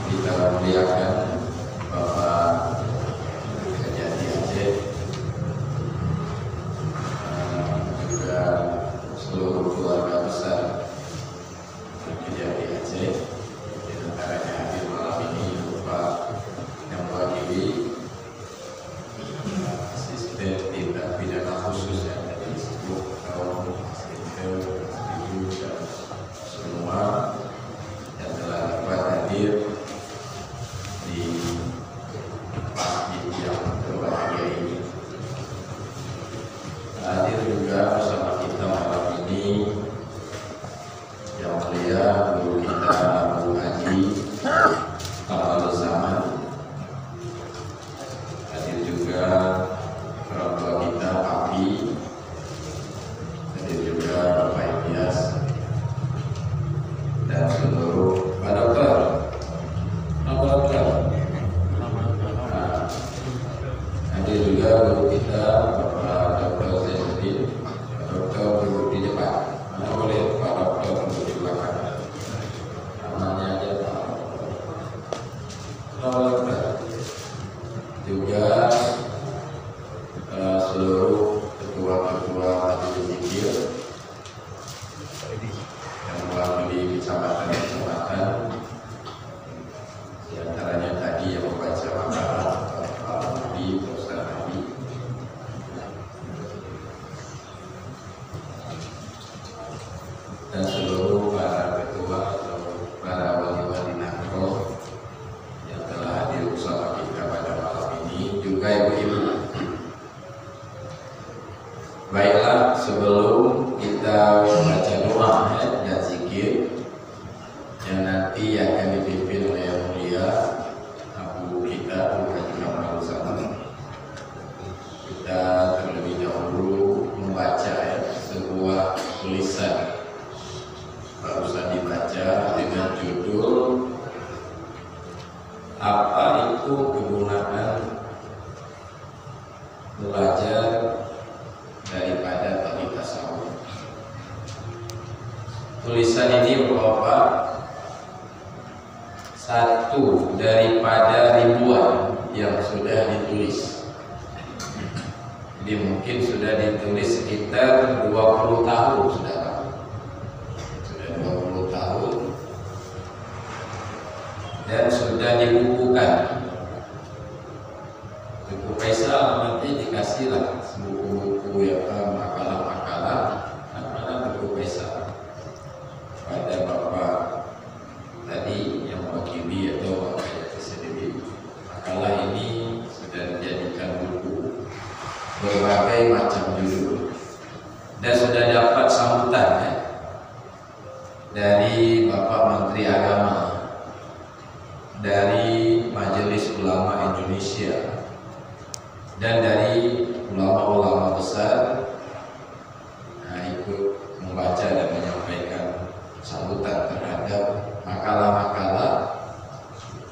kita muliakan Bapak Kejati Aceh, juga seluruh keluarga besar Kejati Aceh, di antaranya hadir malam ini Bapak yang mewakili asisten tindak pidana khusus yang tadi disebut kaum asisten ibu dan semua yang telah dapat hadir di masjid yang berbahagia ini. Hadir juga bersama kita malam ini yang mulia guru kita Abu Haji Kamal Zaman. Hadir juga orang tua kita Papi. Hadir juga Bapak Ilyas dan seluruh Pak Dokter. Hadir juga guru kita Bapak Dokter Zainuddin, Pak Dokter duduk di depan. Mana boleh Pak Dokter duduk di belakang. Namanya aja Pak Dokter. Juga seluruh ketua-ketua majelis zikir yang mewakili kecamatan-kecamatan, di antaranya tadi yang membaca makalah Pak Nabi, Ustaz Nabi, dan seluruh para ketua atau para wali-wali Nahdlatul yang telah hadir bersama kita pada malam ini, juga ibu-ibu. Baiklah, sebelum kita membaca doa dan zikir yang nanti akan dipimpin oleh yang mulia Abu kita Abu Haji Kamal Zaman, kita terlebih dahulu membaca sebuah tulisan barusan dibaca dengan judul "Apa itu kegunaan belajar daripada tauhid tasawuf?" Tulisan ini merupakan satu daripada ribuan yang sudah ditulis. Jadi mungkin sudah ditulis sekitar 20 tahun sudah 20 tahun dan sudah dibukukan. Buku Faisal nanti dikasihlah buku-buku makalah-makalah mana buku Faisal pada Bapak tadi yang mewakili atau Bapak Yati sendiri. Makalah ini sudah dijadikan buku berbagai macam judul dan sudah dapat sambutan dari Bapak Menteri Agama, dari Majelis Ulama Indonesia, dan dari ulama-ulama besar ikut membaca dan menyampaikan sambutan terhadap makalah-makalah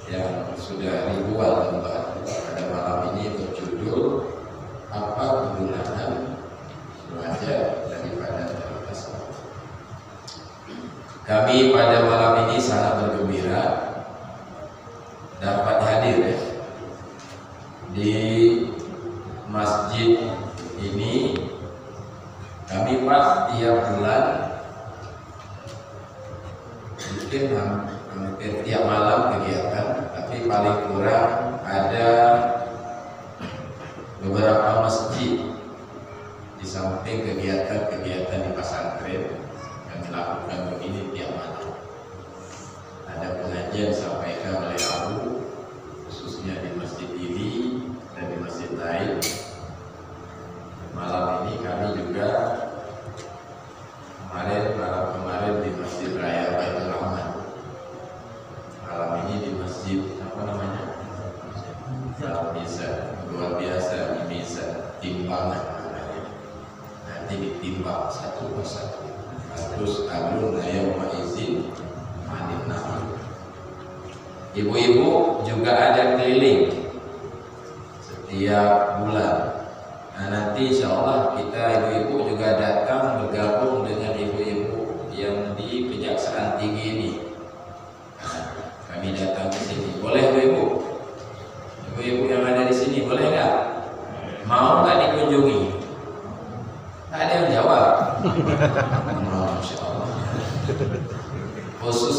yang sudah ribuan lembar. Pada malam ini berjudul "Apa kegunaan belajar daripada tauhid tasawuf?" Kami pada malam ini sangat bergembira dapat hadir di masjid ini. Kami tiap bulan mungkin hampir tiap malam kegiatan, tapi paling kurang ada beberapa masjid di samping kegiatan-kegiatan di pesantren yang dilakukan begini tiap malam. Ada pengajian disampaikan oleh Abu, khususnya di masjid ini dan di masjid lain. Malam ini kami juga malam kemarin di Masjid Raya Baitul Rahman. Malam ini di masjid apa namanya? Bisa luar biasa, bisa timbangan namanya. Nanti ditimbang satu persatu. Terus alun ayam maizin manin nabi. Ibu-ibu juga ada keliling setiap bulan. Nah, nanti insya Allah kita ibu-ibu juga datang bergabung dengan ibu-ibu yang di Kejaksaan Tinggi ini. Nah, kami datang ke sini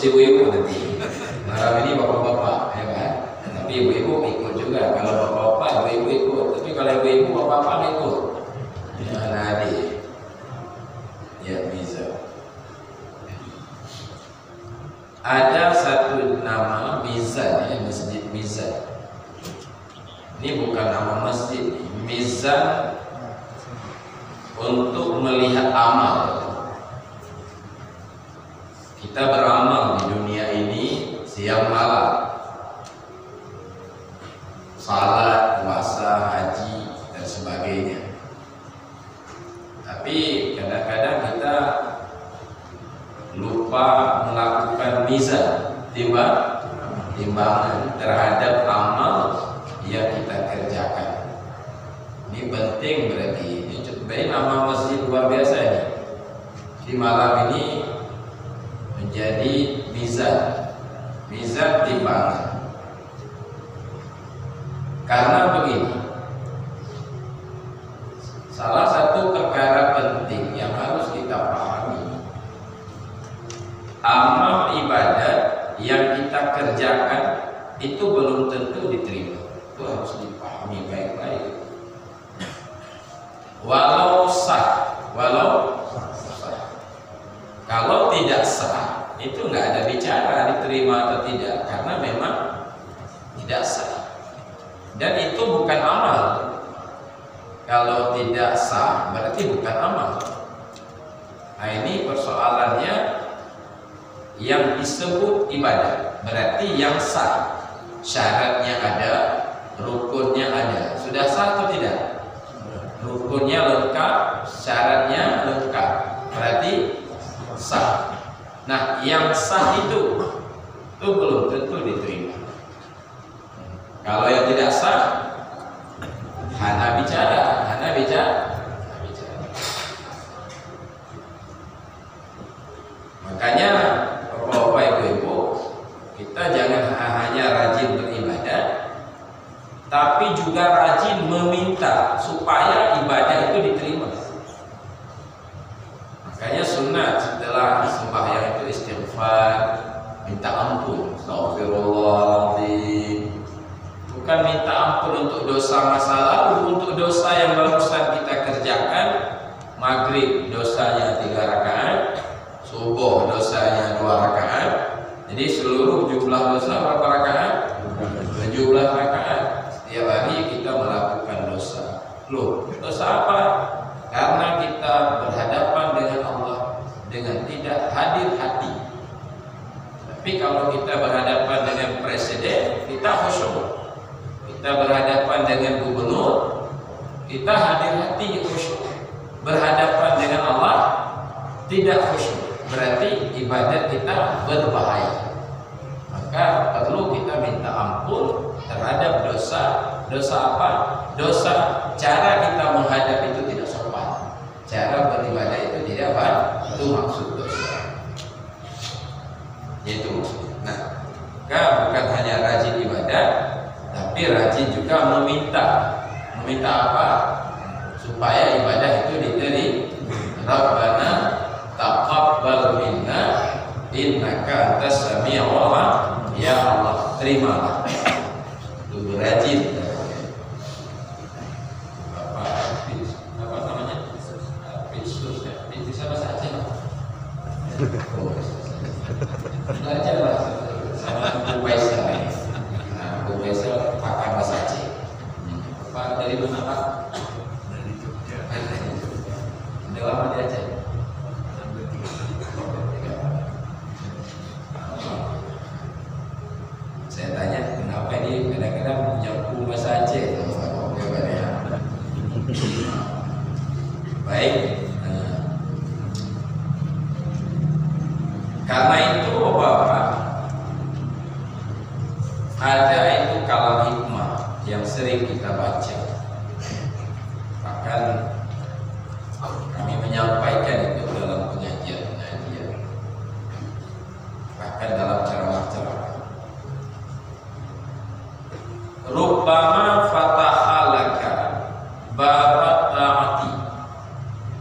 ibu-ibu nanti. Malam ini bapak-bapak, ya kan? Tapi ibu-ibu ikut juga. Kalau bapak-bapak, ibu-ibu ikut. Tapi kalau ibu-ibu, bapak-bapak nggak ikut. Ya, nadi. Ya bisa. Ada satu nama Mizan, ya, Masjid Mizan. Ini bukan nama masjid, Mizan untuk melihat amal. Kita beramal di dunia ini siang malam, salat, puasa, haji dan sebagainya. Tapi kadang-kadang kita lupa melakukan mizan, timbangan terhadap amal yang kita kerjakan. Ini penting berarti. Ini cobain nama masjid luar biasa ini. Di malam ini menjadi mizan timbangan. Karena begini, salah satu perkara penting yang harus kita pahami, amal ibadat yang kita kerjakan itu belum tentu diterima. Itu harus dipahami baik-baik. Walau sah. Kalau tidak sah, itu nggak ada bicara diterima atau tidak, karena memang tidak sah. Dan itu bukan amal. Kalau tidak sah, berarti bukan amal. Nah, ini persoalannya yang disebut ibadah. Berarti yang sah, syaratnya ada, rukunnya ada. Sudah sah atau tidak? Rukunnya lengkap, syaratnya lengkap, berarti sah. Nah, yang sah itu belum tentu diterima. Kalau yang tidak sah, hana bicara. Makanya bapak-bapak, ibu-ibu, kita jangan hanya rajin beribadah, tapi juga rajin meminta supaya ibadah itu diterima. Makanya sunnah setelah sembahyang itu istighfar, minta ampun, astagfirullahaladzim. Bukan minta ampun untuk dosa masa lalu, untuk dosa yang barusan kita kerjakan. Maghrib dosanya 3 rakaat, subuh dosanya 2 rakaat. Jadi seluruh jumlah dosa berapa rakaat? 17 rakaat. Setiap hari kita melakukan dosa. Loh, dosa apa? Karena kita berhadapan dengan Allah dengan tidak hadir hati. Tapi kalau kita berhadapan dengan presiden, kita khusyuk. Kita berhadapan dengan gubernur, kita hadir hati khusyuk. Berhadapan dengan Allah, tidak khusyuk. Berarti ibadat kita berbahaya. Maka perlu kita minta ampun terhadap dosa. Dosa apa? Dosa cara kita menghadap itu tidak sopan. Cara beribadah itu tidak baik. Itu maksud dosa. Itu maksud. Nah, maka bukan hanya rajin ibadah, tapi rajin juga meminta. Meminta apa? Supaya ibadah itu diterima. Rabbana taqabbal minna innaka antas samiul alim. Ya Allah, terimalah. Itu rajin. Apa namanya? Pinsus ya. Pinsus apa saja? Belajarlah sama Bu Faisal. Nah, Bu Faisal pakar bahasa Aceh. Pak dari mana Pak? Dari Jogja. Udah lama di Aceh? Saya tanya kenapa ini kadang-kadang nyambung bahasa Aceh. Baik. Karena itu Bapak, ada itu kalam hikmah yang sering kita baca. Bahkan kami menyampaikan itu dalam pengajian-pengajian, bahkan dalam ceramah-ceramah. Rubbama fatahalaka babat ta'ati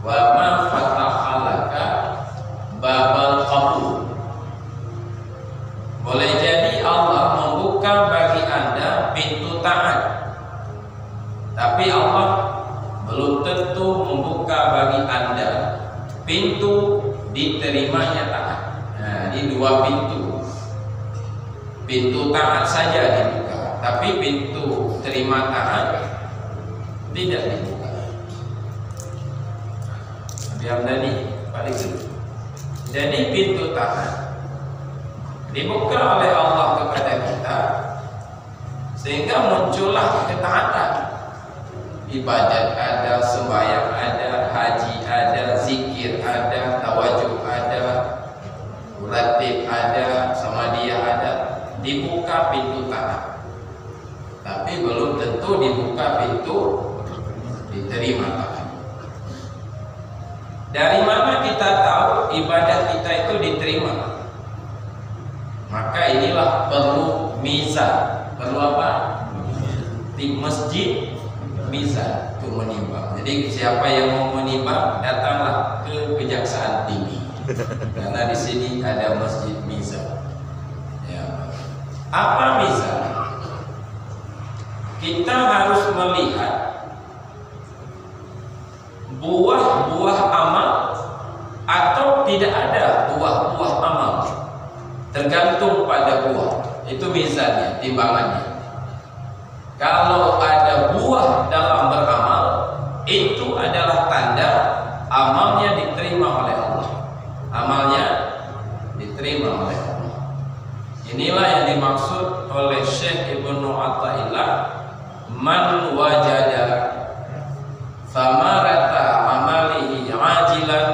wa ma fatahalaka babal qabul. Tapi Allah belum tentu membuka bagi Anda pintu diterimanya taat. Nah, ini dua pintu. Pintu taat saja dibuka, tapi pintu terima taat tidak dibuka. Nabi Hamdani balik dulu. Jadi pintu taat dibuka oleh Allah kepada kita, sehingga muncullah ketaatan. Ibadat ada, sembahyang ada, haji ada, zikir ada, tawajuh ada, ratib ada, samadiyah ada. Dibuka pintu taat, tapi belum tentu dibuka pintu diterima taat. Dari mana kita tahu ibadah kita itu diterima? Maka inilah perlu mizan. Perlu apa? Di masjid mizan untuk menimbang. Jadi siapa yang mau menimbang, datanglah ke Kejaksaan Tinggi. Karena di sini ada masjid mizan. Ya. Apa mizan? Kita harus melihat buah-buah amal atau tidak ada buah-buah amal. Tergantung pada buah. Itu mizannya, timbangannya. Kalau ada buah dalam beramal, itu adalah tanda amalnya diterima oleh Allah. Amalnya diterima oleh Allah. Inilah yang dimaksud oleh Syekh Ibnu Athaillah, man wajada samarata amalihi ajilan.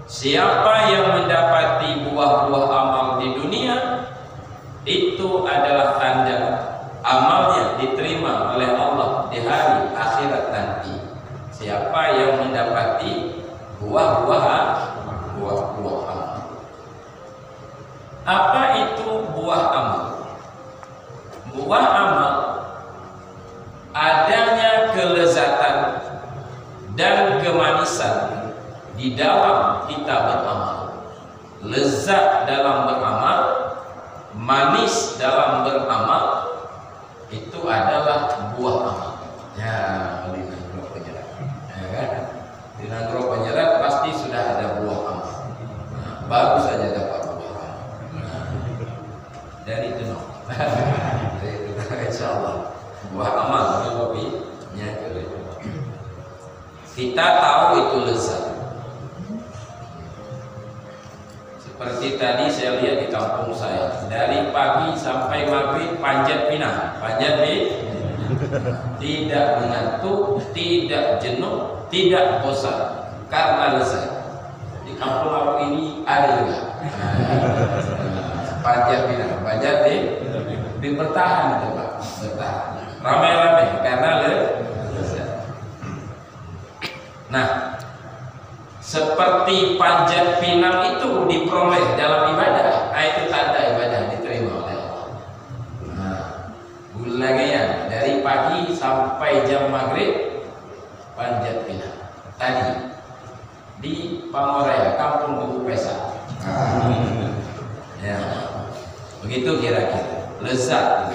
Siapa yang mendapati buah-buah amal di dunia, itu adalah tanda amalnya diterima oleh Allah di hari akhirat nanti. Siapa yang mendapati buah-buah amal. Apa itu buah amal? Buah amal adanya kelezatan dan kemanisan di dalam kita beramal. Lezat dalam beramal, manis dalam beramal, itu adalah buah amal. Ya, di Nagrog Penyerat. Ya kan? Di Nagrog Penyerat pasti sudah ada buah amal. Nah, baru saja dapat buah amal. Nah, dari itu no. Dari itu insyaallah buah amal kopinya itu. Kita tahu itu lezat. Seperti tadi saya lihat di kampung saya, dari pagi sampai maghrib panjat pinang, tidak mengantuk, tidak jenuh, tidak bosan, karena lezat. Di kampung aku ini ada juga panjat pinang, panjat di bertahan itu Pak, bertahan, ramai-ramai karena lezat. Nah, seperti panjat pinang itu diperoleh dalam ibadah, itu tanda ibadah diterima oleh Allah. Nah, gulagean dari pagi sampai jam maghrib panjat pinang. Tadi di Pangoraya, Kampung Buku Pesa. Ya, begitu kira-kira. Lezat.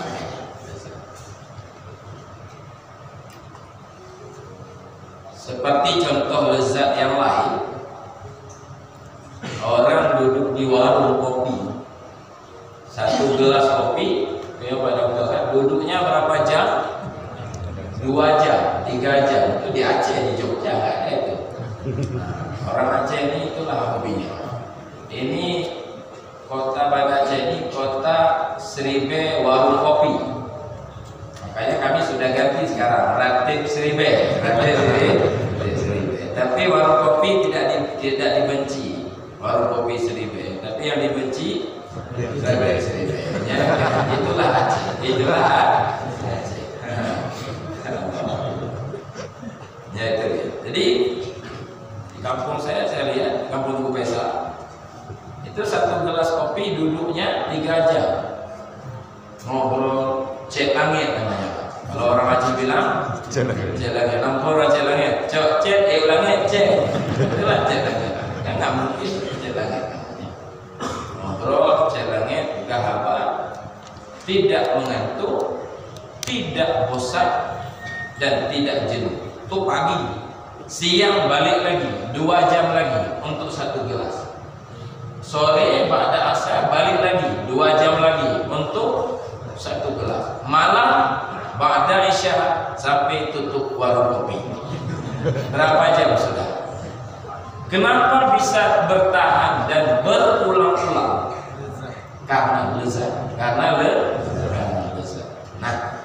Seperti contoh lezat yang lain, orang duduk di warung kopi, satu gelas kopi, duduknya berapa jam? 2 jam, 3 jam. Itu di Aceh, di Jogja nggak ada itu. Nah, orang Aceh ini itulah hobinya. Ini kota Banda Aceh ini kota Seribe warung kopi. Makanya kami sudah ganti sekarang Ratib Seribe, Tapi warung kopi tidak dibenci, warung kopi Seribe. Tapi yang dibenci Seribe. Ya, itulah Aceh. Ya itu dia. Jadi di kampung saya lihat, Kampung Buku Pesa, itu satu gelas kopi duduknya 3 jam, ngobrol cek langit namanya. Kalau orang Aceh bilang cek langit, lampor cek langit, cek langit, cek. Itulah cek langit. Kan nggak mungkin cek langit. Ngobrol cek langit, gahabat, tidak mengantuk, tidak bosan, dan tidak jenuh. Itu pagi, siang balik lagi 2 jam lagi untuk 1 gelas. Sore ba'da asar balik lagi 2 jam lagi untuk 1 gelas. Malam ba'da isya sampai tutup warung kopi. Berapa jam sudah? Kenapa bisa bertahan dan berulang-ulang? Karena lezat. Karena lezat. Nah,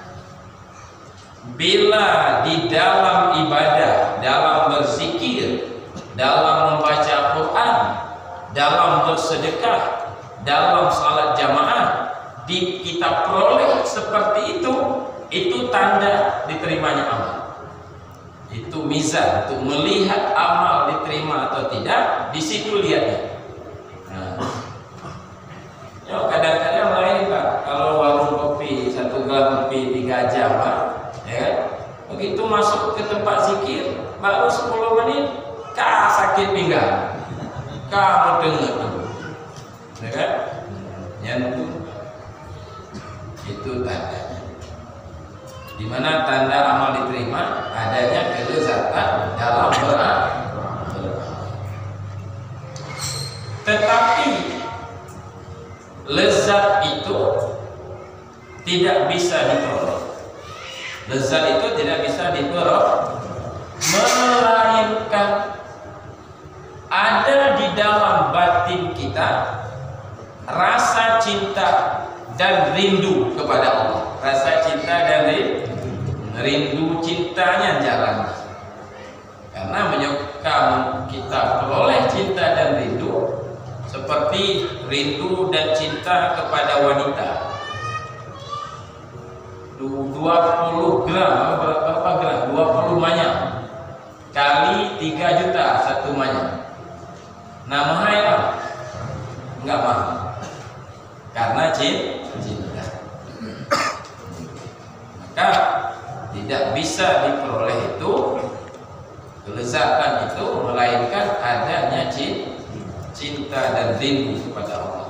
bila di dalam ibadah, dalam berzikir, dalam membaca Quran, dalam bersedekah, dalam salat jamaah, kita peroleh seperti itu tanda diterimanya amal. Itu mizan untuk melihat amal diterima atau tidak. Di situ lihatnya. Nah, kadang-kadang lain Pak, kalau warung kopi 1 gelas kopi 3 jam Pak, ya, begitu masuk ke tempat zikir baru 10 menit sakit pinggang, kamu dengar dulu, ya kan? Yang itu tandanya. Dimana tanda amal diterima? Adanya kelezatan dalam beramal. Tetapi lezat itu tidak bisa diperoleh. Lezat itu tidak bisa diperoleh, melainkan ada di dalam batin kita rasa cinta dan rindu kepada Allah. Rasa cinta dan rindu, cintanya jalan. Karena kita peroleh cinta dan rindu seperti rindu dan cinta kepada wanita. 20 gram, berapa gram? 20 manyam kali 3 juta 1 manyam. Nah, mahal kan? Enggak mahal. Karena cinta. Maka tidak bisa diperoleh itu kelezatan itu melainkan adanya cinta dan rindu kepada Allah.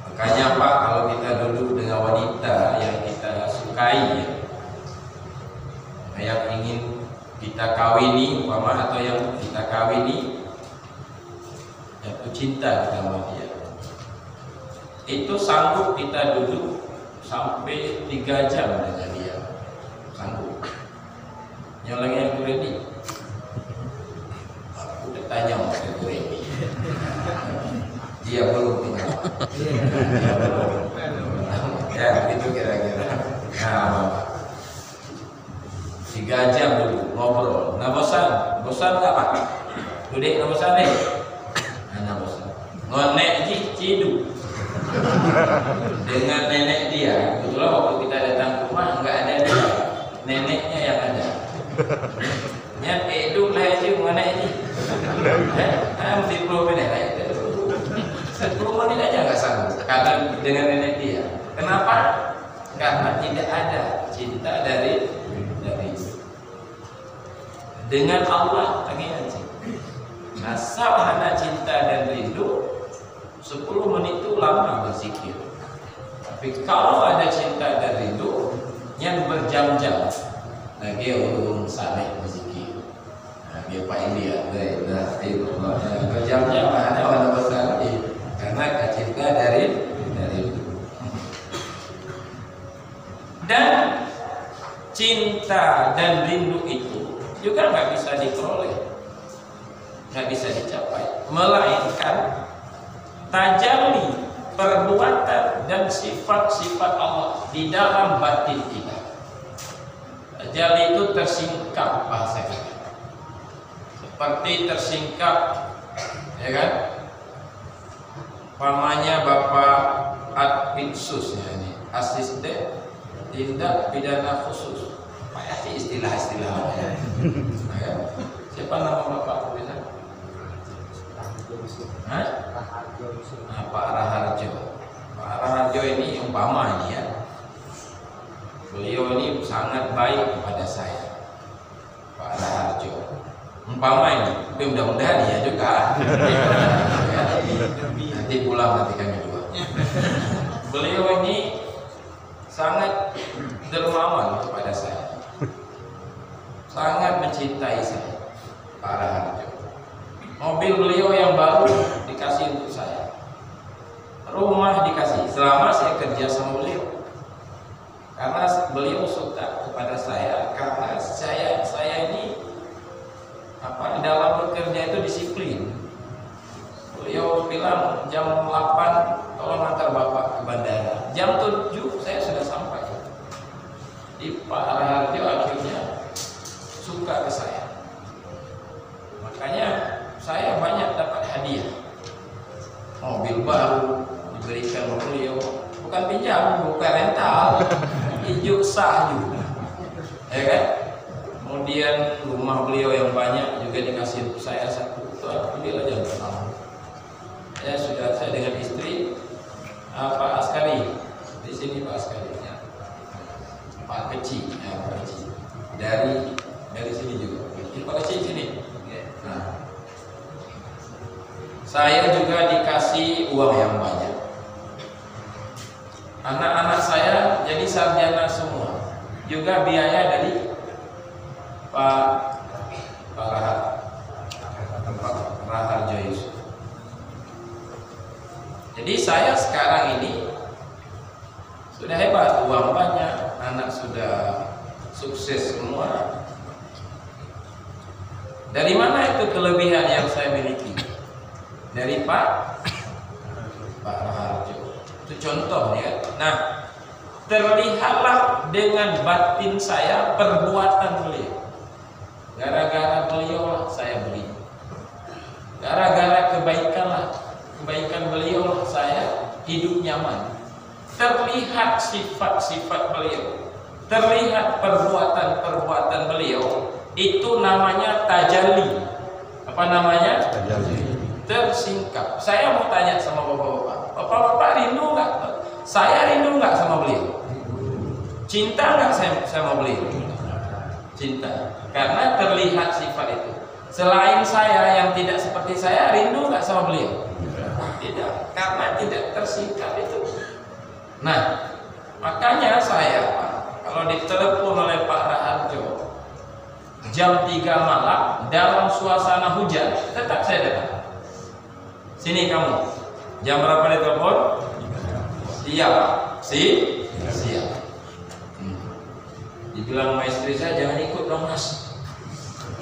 Makanya Pak, kalau kita duduk dengan wanita yang kita sukai, yang ingin kita kawini, atau yang kita kawini, jatuh cinta kita sama dia, itu sanggup kita duduk sampai 3 jam dengan dia, sanggup. Yang lagi yang kuredi, aku udah tanya sama kuredi, dia belum tinggal. Ya, itu kira-kira. Nah, 3 jam dulu ngobrol. Nah, bosan nggak Pak? Udah nggak bosan deh. Nah, bosan. Ngonek cidu dengan nenek dia. Kebetulan waktu kita datang ke rumah nggak ada dia, neneknya yang ada. Nyat itu lah aja ngonek ini. Mesti 10 menit aja. 10 menit aja nggak sanggup. Karena dengan nenek dia. Kenapa? Karena tidak ada cinta dari dengan Allah lagi aja. Nah, sahana cinta dan rindu 10 menit itu lama berzikir. Tapi kalau ada cinta dan rindu yang berjam-jam, lagi urung saleh berzikir. Nah, dia Pak India, berjam-jam ada orang besar karena cinta dari dan cinta dan rindu itu juga nggak bisa diperoleh, nggak bisa dicapai, melainkan tajalli perbuatan dan sifat-sifat Allah di dalam batin kita. Tajalli itu tersingkap bahasa kita, seperti tersingkap, ya kan? Pamannya Bapak Adpinsus ya, ini asisten tindak pidana khusus. Payah istilah-istilahnya. Ya. Siapa nama Bapak bisa? Pak Raharjo. Pak Raharjo ini umpama ini ya. Beliau ini sangat baik kepada saya. Pak Raharjo. Umpama ini, tapi mudah-mudahan ya juga. Nanti pulang nanti kami dua. Beliau ini sangat dermawan kepada saya, sangat mencintai saya, Pak Raharjo. Mobil beliau yang baru dikasih untuk saya, rumah dikasih selama saya kerja sama beliau, karena beliau suka kepada saya, karena saya ini dalam bekerja itu disiplin. Beliau bilang jam 8 tolong antar bapak ke bandara, jam 7 saya sudah sampai. Di Pak Raharjo akhirnya suka ke saya, makanya saya banyak dapat hadiah. Mobil baru diberikan oleh beliau, bukan pinjam, bukan rental, hijau sah juga, ya kan? Kemudian rumah beliau yang banyak juga dikasih untuk saya satu. Itu alhamdulillah jangan pernah. Saya dengan istri Pak Askari di sini, Pak Askari, ya. Pak Kecil, ya, Pak Kecil dari sini juga. Pak Kecil sini. Nah, saya juga dikasih uang yang banyak. Anak-anak saya jadi sarjana semua, juga biaya dari Pak Raharjo Yusuf. Jadi saya sekarang ini sudah hebat, uang banyak, anak sudah sukses semua. Dari mana itu kelebihan yang saya miliki? Dari Pak Raharjo. Itu contohnya. Nah, terlihatlah dengan batin saya perbuatan beliau. Gara-gara beliau saya beli. Gara-gara kebaikan beliau saya hidup nyaman. Terlihat sifat-sifat beliau, terlihat perbuatan-perbuatan beliau. Itu namanya tajalli. Apa namanya? Tajalli. Tersingkap. Saya mau tanya sama bapak-bapak rindu nggak? Saya rindu nggak sama beliau? Cinta nggak saya sama beliau? Cinta. Karena terlihat sifat itu. Selain saya yang tidak seperti saya, rindu nggak sama beliau? Tidak. Karena tidak tersingkap itu. Nah, makanya saya, kalau ditelepon oleh Pak Raharjo jam 3 malam dalam suasana hujan, tetap saya datang. Sini kamu. Jam berapa ditelepon? Siap. Siap. Dibilang sama istri saya, jangan ikut dong mas,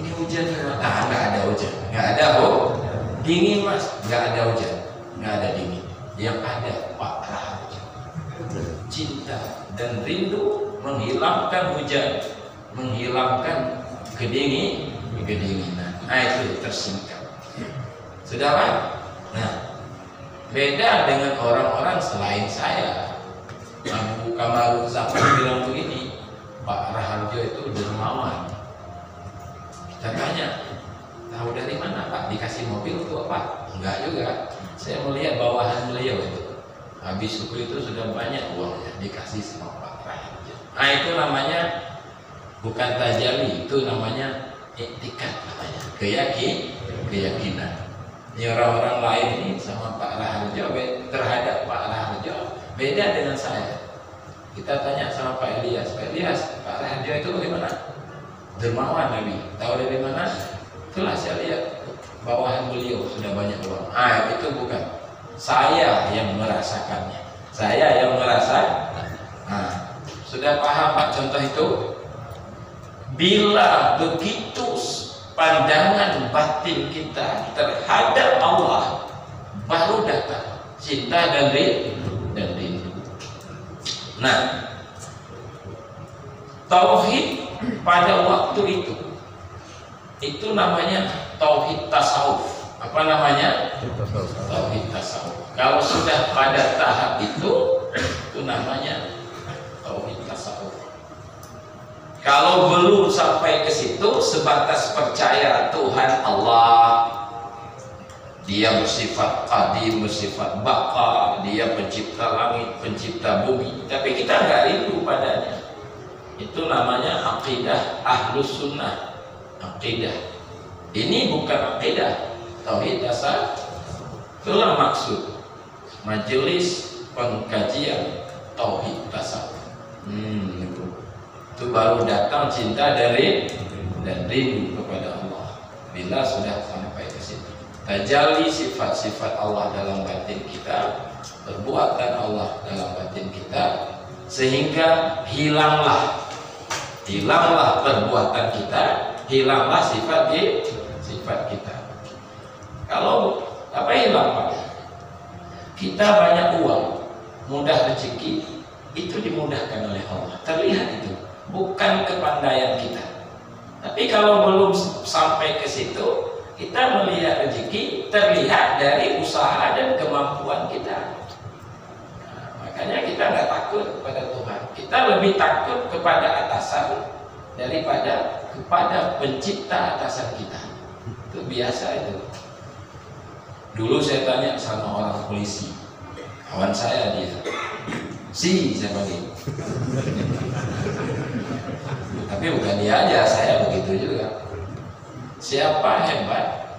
ini hujan. Nggak ada hujan, nggak ada dingin mas, nggak ada hujan, nggak ada dingin. Yang ada Pak Raharjo, cinta dan rindu menghilangkan hujan, menghilangkan kedinginan. Nah, itu tersingkap. Saudara, nah beda dengan orang-orang selain saya. Abu Kamarul Zaman bilang begini, Pak Raharjo itu dermawan. Kita tanya, tahu dari mana Pak? Dikasih mobil untuk apa? Enggak juga. Saya melihat bawahan beliau itu. Habis suku itu sudah banyak uangnya dikasih sama Pak Raharjo. Nah, itu namanya bukan tajalli, itu namanya iktikad, namanya keyakinan. Ini orang-orang lain ini sama Pak Raharjo, terhadap Pak Raharjo beda dengan saya. Kita tanya sama Pak Ilyas, Pak Raharjo itu bagaimana? Dermawan Nabi. Tahu dari mana? Itulah saya lihat bawahan beliau sudah banyak uang. Itu bukan. Saya yang merasakannya. Saya yang merasa. Sudah paham Pak contoh itu? Bila begitu pandangan batin kita terhadap Allah, baru datang cinta dan rindu. Nah, tauhid pada waktu itu namanya tauhid tasawuf. Apa namanya? Tauhid tasawuf. Kalau sudah pada tahap itu namanya tauhid tasawuf. Kalau belum sampai ke situ, sebatas percaya Tuhan Allah, Dia bersifat qadim, bersifat baqa, Dia pencipta langit, pencipta bumi, tapi kita nggak rindu padanya. Itu namanya aqidah ahlus sunnah. Aqidah ini bukan aqidah tauhid dasar. Itulah maksud majelis pengkajian tauhid tasawuf. baru datang cinta dari dan rindu kepada Allah. Bila sudah sampai ke situ, tajalli sifat-sifat Allah dalam batin kita, perbuatan Allah dalam batin kita, sehingga hilanglah perbuatan kita, hilanglah sifat kita. Kalau apa hilang Pak? Kita banyak uang, mudah rezeki, itu dimudahkan oleh Allah. Terlihat itu, bukan kepandaian kita. Tapi kalau belum sampai ke situ, kita melihat rezeki terlihat dari usaha dan kemampuan kita. Nah, makanya kita nggak takut kepada Tuhan. Kita lebih takut kepada atasan daripada kepada pencipta atasan kita. Itu biasa itu. Dulu saya tanya sama orang polisi, kawan saya dia, saya panggil. Tapi bukan dia aja, saya begitu juga. Siapa hebat?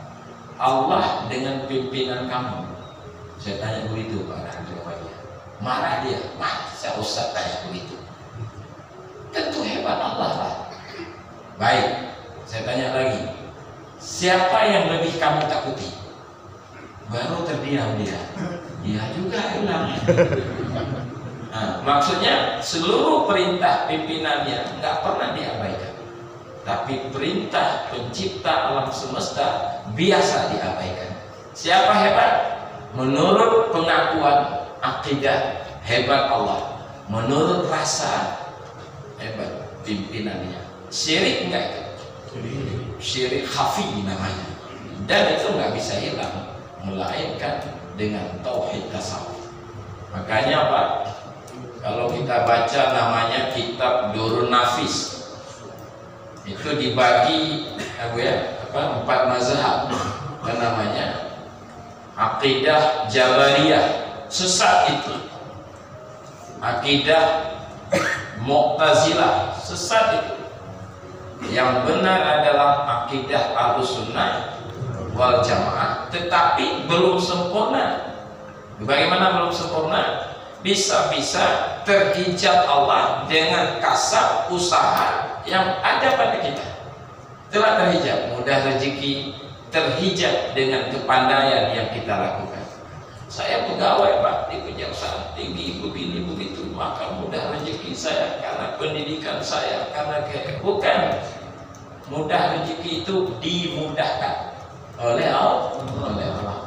Allah dengan pimpinan kamu. Saya tanya begitu Pak Rahmat. Marah dia, saya usah tanya begitu. Tentu hebat Allah lah. Baik, saya tanya lagi, siapa yang lebih kamu takuti? Baru terdiam dia. Dia juga hilang. Nah, maksudnya seluruh perintah pimpinannya nggak pernah diabaikan, tapi perintah pencipta alam semesta biasa diabaikan. Siapa hebat? Menurut pengakuan akidah hebat Allah, menurut rasa hebat pimpinannya. Syirik enggak itu? Syirik khafi namanya, dan itu nggak bisa hilang melainkan dengan tauhid tasawuf. Makanya Pak, kalau kita baca namanya kitab Durrun Nafis, itu dibagi empat mazhab, dan namanya akidah Jabariyah, sesat itu. Akidah Mu'tazilah, sesat itu. Yang benar adalah akidah Ahlussunnah wal Jamaah, tetapi belum sempurna. Bagaimana belum sempurna? Bisa-bisa terhijab Allah dengan kasar usaha yang ada pada kita. Telah terhijab, mudah rezeki, terhijab dengan kepandaian yang kita lakukan. Saya pegawai Pak di Kejaksaan Tinggi begini begitu, maka mudah rezeki saya karena pendidikan saya, karena bukan. Mudah rezeki itu dimudahkan oleh Allah.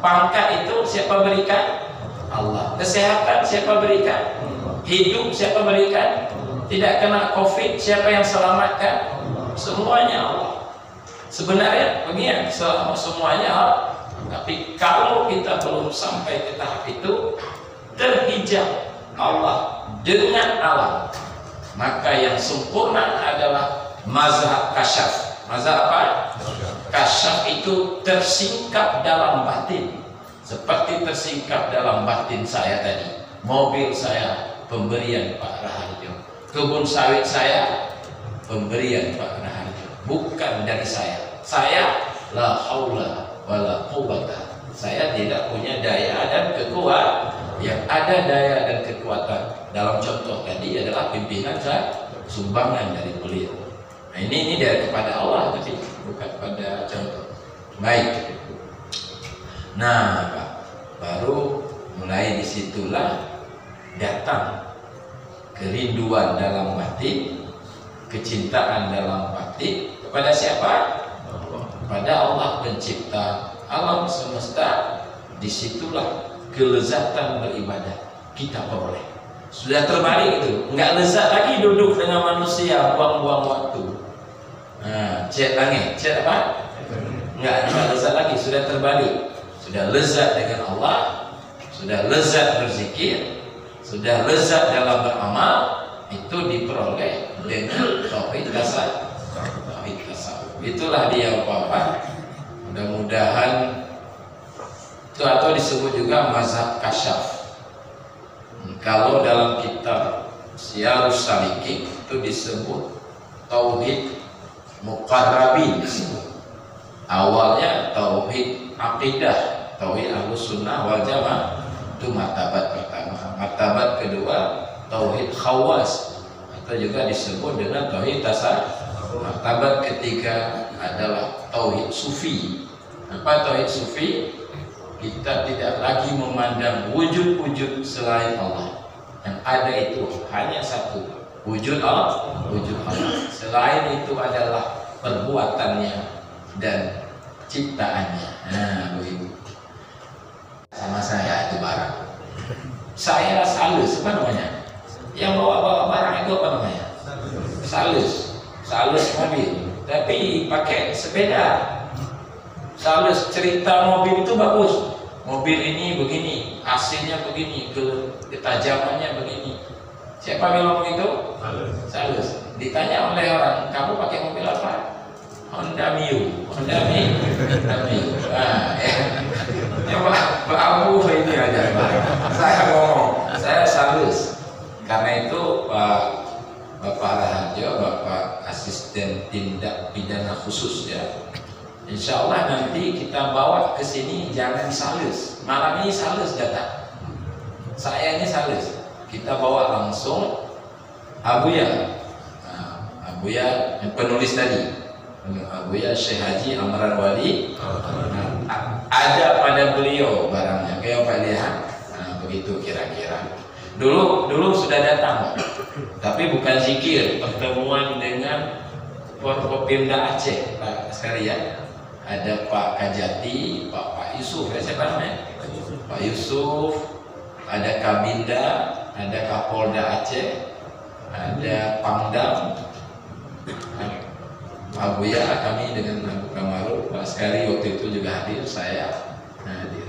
Pangkat itu siapa berikan? Allah. Kesehatan siapa berikan? Hidup siapa berikan? Tidak kena COVID siapa yang selamatkan? Semuanya Allah. Sebenarnya begini, semuanya Allah. Tapi kalau kita belum sampai ke tahap itu, terhijab Allah dengan alam, maka yang sempurna adalah mazhab kasyaf. Mazhab apa? Kasyaf itu tersingkap dalam batin, seperti tersingkap dalam batin saya tadi. Mobil saya pemberian Pak Raharjo, kebun sawit saya pemberian Pak Raharjo, bukan dari saya. Saya la haula wala quwwata, saya tidak punya daya dan kekuatan. Yang ada daya dan kekuatan dalam contoh tadi adalah pimpinan saya, sumbangan dari beliau. Nah, ini dari kepada Allah, tapi bukan pada contoh. Baik. Nah, Pak, baru mulai disitulah datang kerinduan dalam batin, kecintaan dalam batin kepada siapa? Kepada Allah pencipta alam semesta. Disitulah kelezatan beribadah kita peroleh. Sudah terbalik itu, nggak lezat lagi duduk dengan manusia, buang-buang waktu. Nah, cek langit, cek apa? Nggak lezat lagi, sudah terbalik. Sudah lezat dengan Allah, sudah lezat berzikir, sudah lezat dalam beramal, itu diperoleh dengan tauhid tasawuf. Itulah dia Bapak. Mudah-mudahan itu, atau disebut juga mazhab kasyaf. Kalau dalam kitab Syiarus Salikin itu disebut tauhid muqarrabin. Awalnya tauhid akidah, tauhid Ahlussunnah wal Jamaah, itu martabat pertama. Martabat kedua tauhid khawas, atau juga disebut dengan tauhid tasawuf. Martabat ketiga adalah tauhid sufi. Apa tauhid sufi? Kita tidak lagi memandang wujud-wujud selain Allah. Yang ada itu hanya satu, wujud Allah, wujud Allah. Selain itu adalah perbuatannya dan ciptaannya. Nah, begitu. Sama saya itu barang. Saya salus, apa namanya? Yang bawa-bawa barang itu apa namanya? Salus mobil. Tapi pakai sepeda. Salus cerita mobil itu bagus. Mobil ini begini, AC-nya begini, ketajamannya begini. Siapa bilang begitu? Salus. Ditanya oleh orang, kamu pakai mobil apa? Honda Mio. Nah, ya Pak Abu ini aja. Saya ngomong, saya salus. Karena itu Bapak Raharjo, Bapak Asisten Tindak Pidana Khusus ya. Insya Allah nanti kita bawa ke sini jangan salus. Malam ini salus datang. Saya ini salus. Kita bawa langsung Abuya. Abuya yang penulis tadi. Abuya Syekh Haji Amran Wali. Ada pada beliau barangnya. Kayak Pak lihat. Nah, begitu kira-kira. Dulu sudah datang. Tapi bukan zikir, pertemuan dengan Forkopimda Aceh, Pak sekalian. Ada Pak Kajati, Pak Yusuf, siapa namanya? Pak Yusuf, ada Kabinda, ada Kapolda Aceh, ada Pangdam, Pak Buya, kami dengan Abu Kamarul, Pak Sekali waktu itu juga hadir, saya hadir.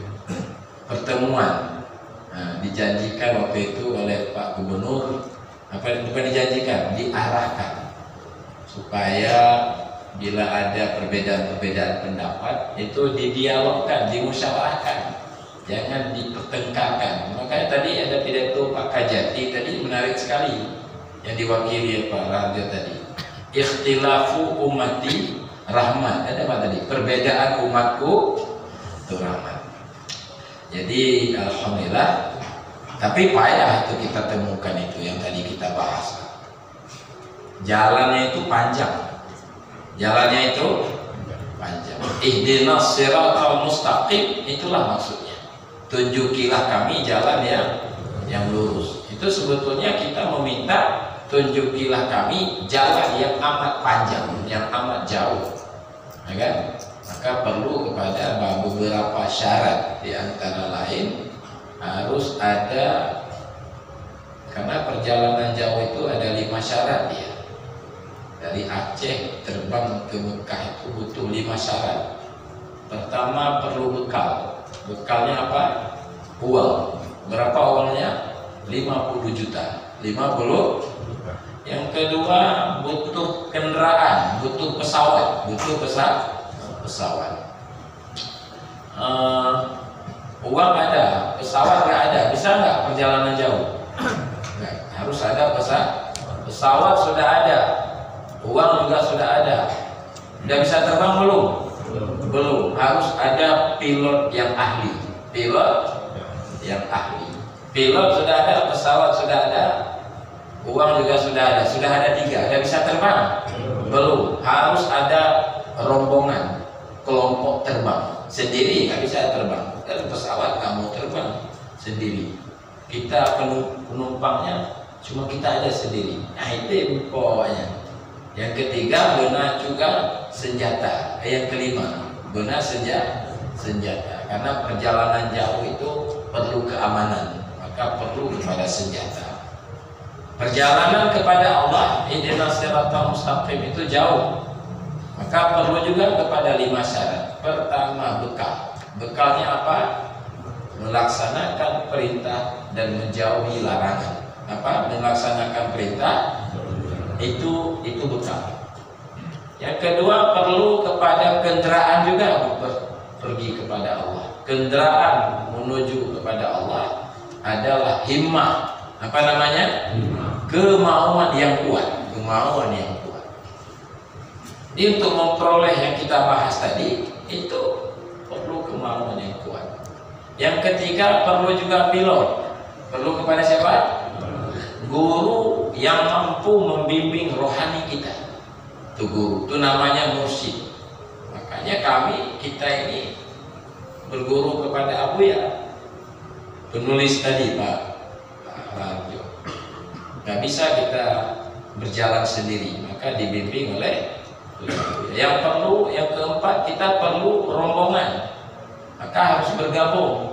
Pertemuan dijanjikan waktu itu oleh Pak Gubernur, bukan dijanjikan, diarahkan supaya bila ada perbedaan pendapat itu didialogkan, dimusyawarahkan, jangan dipertengkarkan. Makanya tadi ada pidato Pak Kajati tadi menarik sekali yang diwakili Pak Raharjo tadi. Ikhtilafu ummati rahmat. Ada apa tadi? Perbedaan umatku itu rahmat. Jadi alhamdulillah. Tapi payah itu kita temukan itu yang tadi kita bahas. Jalannya itu panjang. Jalannya itu panjang. Ihdinas siratal mustaqim, itulah maksudnya. Tunjukilah kami jalan yang lurus. Itu sebetulnya kita meminta tunjukilah kami jalan yang amat panjang, yang amat jauh. Ya kan? Maka perlu kepada beberapa syarat, di antara lain harus ada, karena perjalanan jauh itu ada 5 syarat ya. Dari Aceh terbang ke Mekah itu butuh 5 syarat. Pertama perlu bekal. Bekalnya apa? Uang. Berapa uangnya? 50 juta. 50. Yang kedua butuh kendaraan, butuh pesawat, pesawat. Uang ada, pesawat nggak ada. Bisa nggak perjalanan jauh? Nggak. Harus ada pesawat sudah ada. Uang juga sudah ada. Udah bisa terbang belum? Belum. Harus ada pilot yang ahli. Pilot sudah ada, pesawat sudah ada, uang juga sudah ada. Sudah ada 3. Udah bisa terbang? Belum. Harus ada rombongan, kelompok terbang. Sendiri nggak bisa terbang. Dan pesawat nggak mau terbang sendiri. Kita penumpangnya cuma kita ada sendiri. Nah itu pokoknya. Yang ketiga benar juga senjata. Yang kelima benar senjata. Karena perjalanan jauh itu perlu keamanan, maka perlu kepada senjata. Perjalanan kepada Allah, ihdinas siratal mustaqim, itu jauh, maka perlu juga kepada 5 syarat. Pertama bekal. Bekalnya apa? Melaksanakan perintah dan menjauhi larangan. Apa? Melaksanakan perintah. Itu bekal. Yang kedua perlu kepada kendaraan juga pergi kepada Allah. Kendaraan menuju kepada Allah adalah himmah. Apa namanya? Kemauan yang kuat. Ini untuk memperoleh yang kita bahas tadi itu perlu kemauan yang kuat. Yang ketiga perlu juga pilot. Perlu kepada siapa? guru yang mampu membimbing rohani kita. Itu guru, itu namanya mursyid. Makanya kita ini berguru kepada Abuya, penulis tadi Pak Rajo. Gak bisa kita berjalan sendiri, maka dibimbing oleh yang keempat, kita perlu rombongan, maka harus bergabung.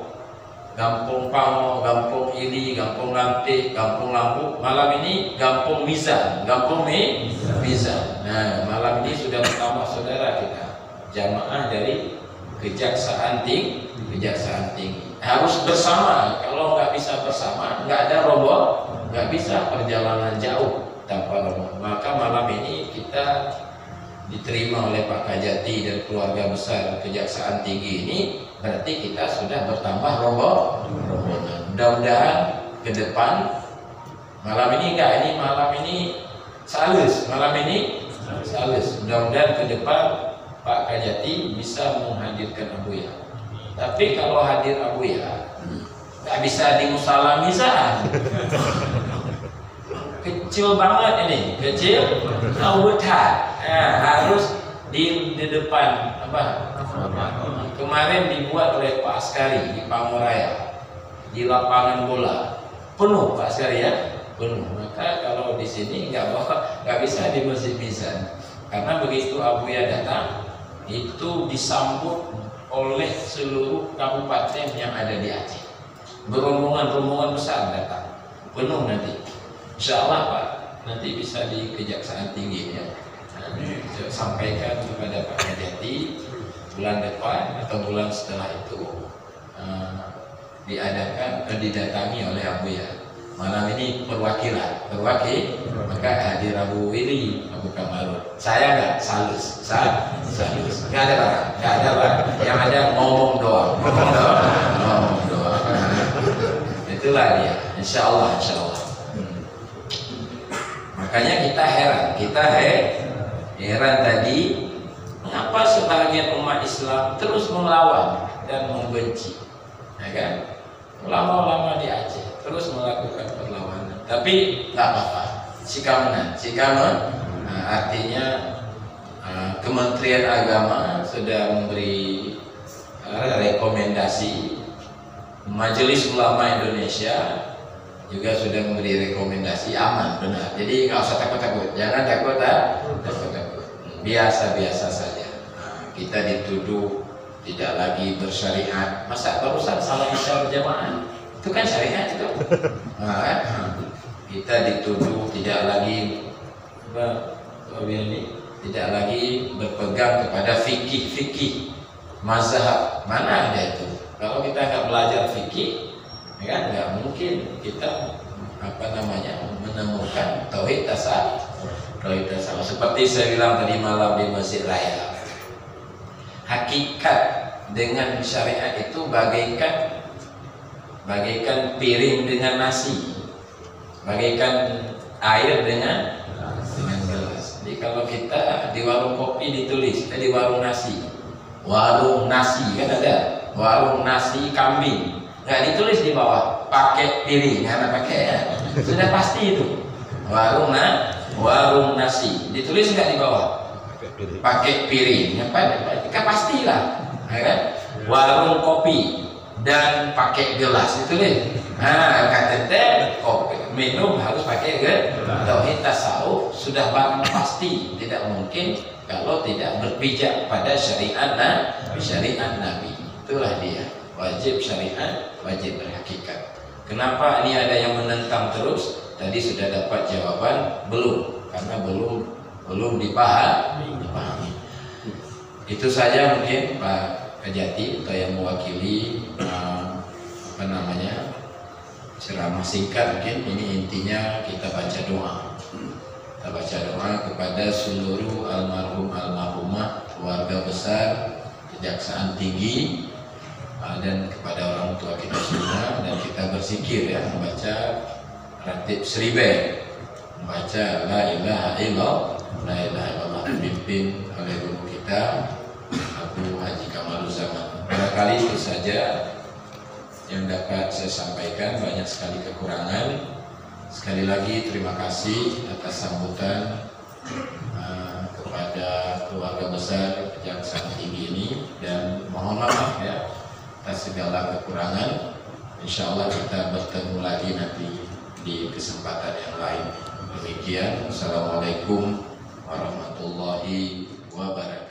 Gampung Pango, Gampung Ili, Gampung Lampih, Gampung Lampu. Malam ini Gampung Mizan, Gampung Mizan. Nah, malam ini sudah bertambah saudara kita, jamaah dari Kejaksaan Tinggi. Harus bersama. Kalau nggak bisa bersama, nggak ada rombongan, nggak bisa perjalanan jauh tanpa rombongan. Maka malam ini kita diterima oleh Pak Kajati dan keluarga besar Kejaksaan Tinggi ini, berarti kita sudah bertambah rombongan. Mudah-mudahan ke depan malam ini salus. Mudah-mudahan ke depan Pak Kajati bisa menghadirkan Abuya. Tapi kalau hadir Abuya nggak bisa di musala Mizan. Kecil banget ini, harus di depan apa? Kemarin dibuat oleh Pak Askari di Pamoraya, di lapangan bola penuh Pak Askari ya, penuh. Maka kalau di sini nggak bisa di Masjid Mizan, karena begitu Abuya datang itu disambut oleh seluruh kabupaten yang ada di Aceh. Berombongan besar datang, penuh nanti. Insya Allah Pak, nanti bisa di Kejaksaan Tinggi ya. Sampaikan kepada Pak Kajati bulan depan atau bulan setelah itu didatangi oleh Abuya. Malam ini perwakilan, maka hadir Abu Willy, Abu Kamalud. Saya nggak salus, nggak ada barang. Yang ada ngomong doang. Itulah dia. Insya Allah. Makanya kita heran tadi, mengapa sebagian umat Islam terus melawan dan membenci, ya kan? Ulama-ulama di Aceh terus melakukan perlawanan, tapi nggak apa-apa. Sikamen, artinya Kementerian Agama sudah memberi rekomendasi, Majelis Ulama Indonesia juga sudah memberi rekomendasi aman, benar. Jadi nggak usah takut, jangan takut. Biasa-biasa saja. Kita dituduh tidak lagi bersyariat. Masa barusan salah isya berjamaah? Itu kan syariat itu. Kita dituduh tidak lagi berpegang kepada fikih mazhab. Mana ada itu? Kalau kita nggak belajar fikih, ya kan nggak mungkin kita menemukan tauhid tasawuf. Seperti saya bilang tadi malam di Masjid Raya, hakikat dengan syariat itu bagaikan piring dengan nasi, bagaikan air dengan gelas. Jadi kalau kita di warung kopi ditulis, di warung nasi kan ada warung nasi kambing, nggak ditulis di bawah pakai piring, karena pakai ya, sudah pasti itu warung nasi, ditulis nggak di bawah pakai piring, kan pastilah, ya kan? Warung kopi dan pakai gelas ditulis. Kata kopi minum harus pakai gelas. Tauhid tasawuf sudah barang pasti, tidak mungkin kalau tidak berpijak pada syariat Nabi. Itulah dia, wajib syariat, wajib berhakikat. Kenapa ini ada yang menentang terus? Tadi sudah dapat jawaban, karena belum dipahami. Itu saja mungkin Pak Kajati atau yang mewakili ceramah singkat. Mungkin ini intinya kita baca doa kepada seluruh almarhumah keluarga besar Kejaksaan Tinggi dan kepada orang tua kita semua, dan kita berzikir ya, membaca ratib seribe, membaca la ilaha illallah, dipimpin oleh guru kita Abu Haji Kamaluzaman. Barangkali itu saja yang dapat saya sampaikan, banyak sekali kekurangan. Sekali lagi terima kasih atas sambutan kepada keluarga besar Kejaksaan Tinggi ini, dan mohon maaf ya atas segala kekurangan. Insya Allah kita bertemu lagi nanti di kesempatan yang lain. Demikian, Assalamualaikum warahmatullahi wabarakatuh.